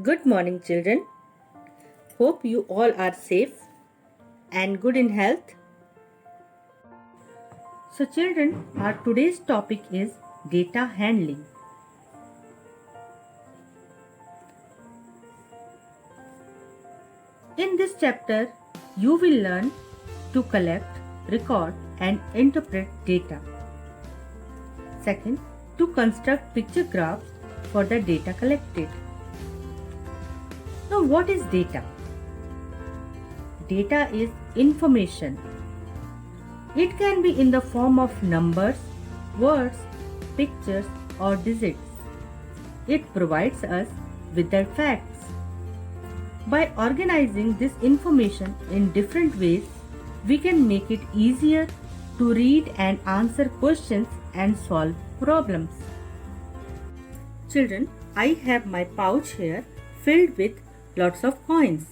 Good morning, children. Hope you all are safe and good in health. So, children, our today's topic is data handling. In this chapter, you will learn to collect, record, and interpret data. Second, to construct picture graphs for the data collected. Now, what is data? Data is information. It can be in the form of numbers, words, pictures, or digits. It provides us with the facts. By organizing this information in different ways, we can make it easier to read and answer questions and solve problems. Children, I have my pouch here filled with lots of coins.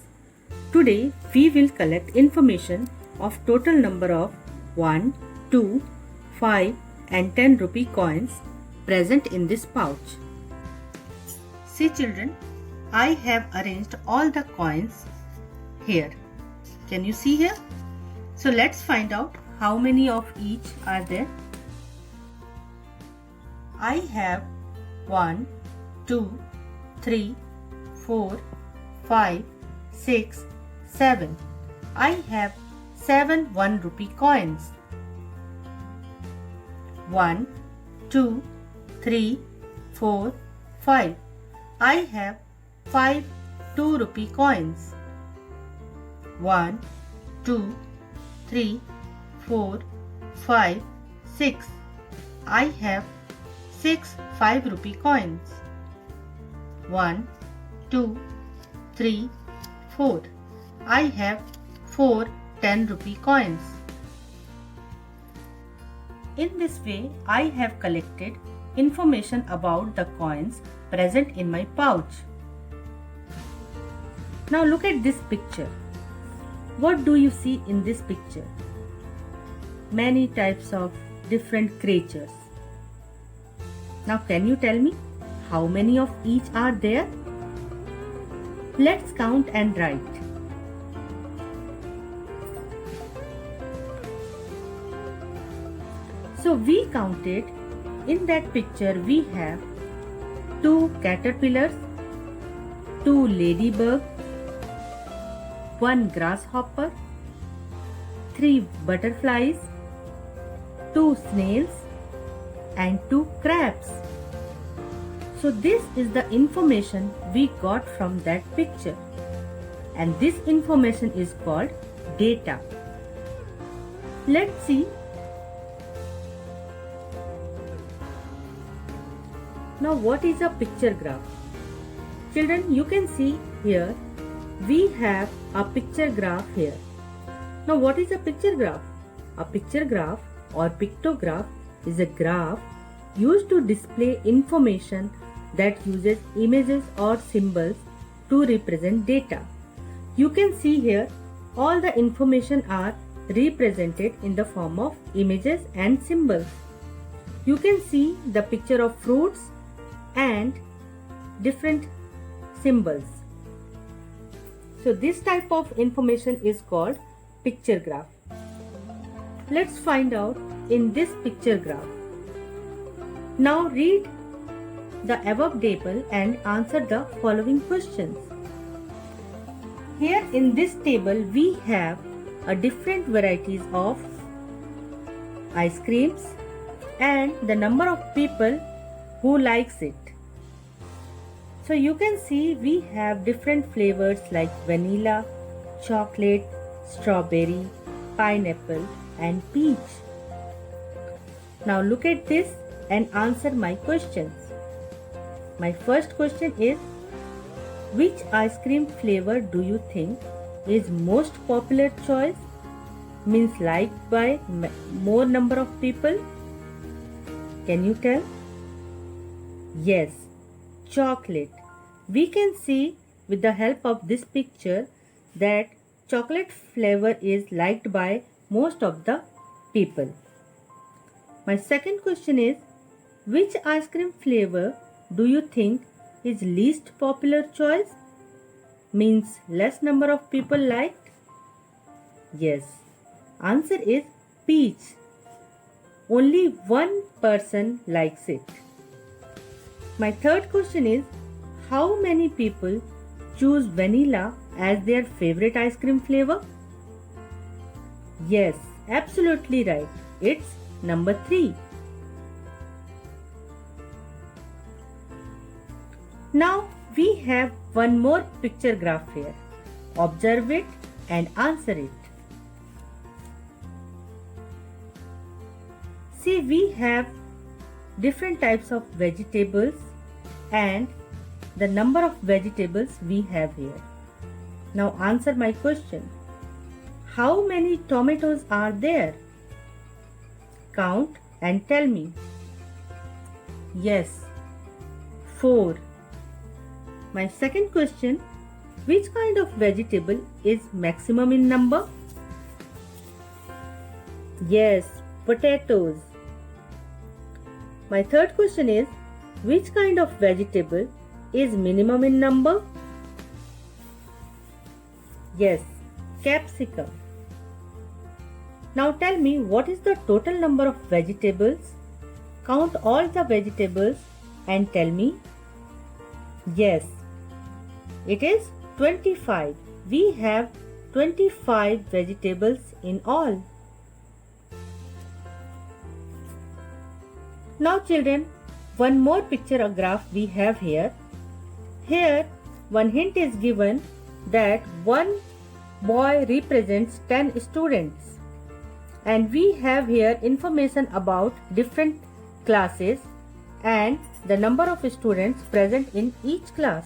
Today, we will collect information of total number of 1, 2, 5 and 10 rupee coins present in this pouch. See children, I have arranged all the coins here. Can you see here? So let's find out how many of each are there. I have 1, 2, 3, 4, 5, 6, 7. I have 7 1 rupee coins. 1, 2, 3, 4, 5. I have 5 2 rupee coins. 1, 2, 3, 4, 5, 6. I have 6 5 rupee coins. 1, 2, 3, 4. I have 4 10 rupee coins. In this way, I have collected information about the coins present in my pouch. Now look at this picture. What do you see in this picture? Many types of different creatures. Now can you tell me how many of each are there? Let's count and write. So we counted, in that picture we have 2 caterpillars, 2 ladybugs, 1 grasshopper, 3 butterflies, 2 snails and 2 crabs. So this is the information we got from that picture, and this information is called data. Let's see. Now what is a picture graph? Children, you can see here we have a picture graph here. Now what is a picture graph? A picture graph or pictograph is a graph used to display information that uses images or symbols to represent data. You can see here all the information are represented in the form of images and symbols. You can see the picture of fruits and different symbols. So this type of information is called picture graph. Let's find out in this picture graph. Now read the above table and answer the following questions. Here in this table we have a different varieties of ice creams and the number of people who likes it. So you can see we have different flavors like vanilla, chocolate, strawberry, pineapple and peach. Now look at this and answer my questions. My first question is, which ice cream flavor do you think is most popular choice? Means liked by more number of people? Can you tell? Yes, chocolate. We can see with the help of this picture that chocolate flavor is liked by most of the people. My second question is, which ice cream flavor do you think is least popular choice? means less number of people liked? Yes. Answer is peach. Only one person likes it. My third question is, how many people choose vanilla as their favorite ice cream flavor? Yes, absolutely right. It's number 3. Now we have one more picture graph here. Observe it and answer it. See, we have different types of vegetables and the number of vegetables we have here. Now answer my question. How many tomatoes are there? Count and tell me. Yes, 4. My second question, which kind of vegetable is maximum in number? Yes, potatoes. My third question is, which kind of vegetable is minimum in number? Yes, capsicum. Now tell me, what is the total number of vegetables? Count all the vegetables and tell me. Yes, it is 25. We have 25 vegetables in all. Now children, one more picture or graph we have here. Here one hint is given that one boy represents 10 students. And we have here information about different classes and the number of students present in each class.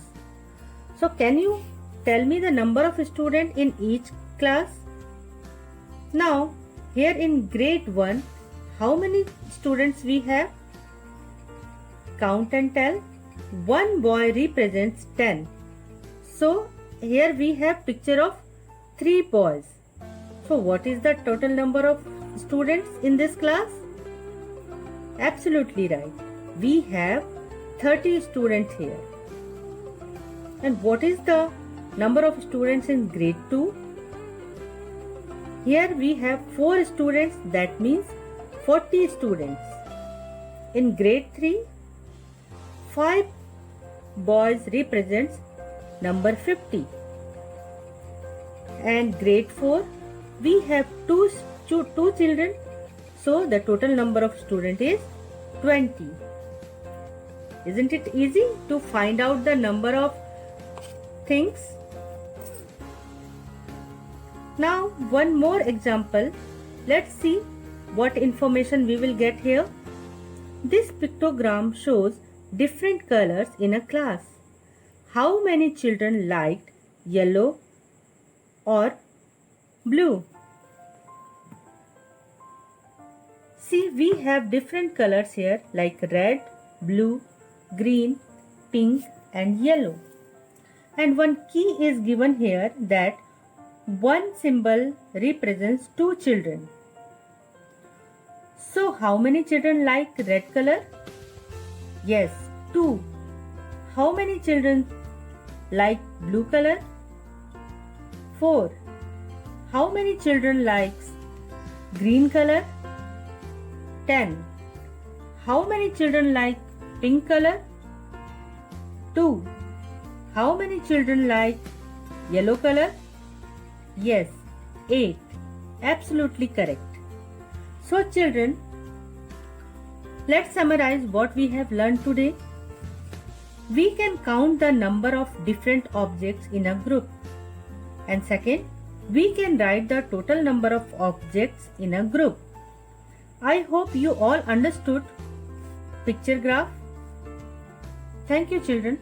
So can you tell me the number of students in each class? Now here in grade 1, how many students we have? Count and tell. One boy represents 10. So here we have picture of 3 boys. So what is the total number of students in this class? Absolutely right. We have 30 students here. And what is the number of students in grade 2? Here we have 4 students, that means 40 students. In grade 3, 5 boys represents number 50. And grade 4, we have two children, so the total number of students is 20. Isn't it easy to find out the number of things? Now one more example. Let's see what information we will get here. This pictogram shows different colors in a class. How many children liked yellow or blue? See, we have different colors here like red, blue, green, pink and yellow. And one key is given here that one symbol represents 2 children. So how many children like red color? Yes, 2. How many children like blue color? 4. How many children likes green color? 10. How many children like pink color? 2. How many children like yellow color? Yes, 8. Absolutely correct. So children, let's summarize what we have learned today. We can count the number of different objects in a group. And second, we can write the total number of objects in a group. I hope you all understood picture graph. Thank you children.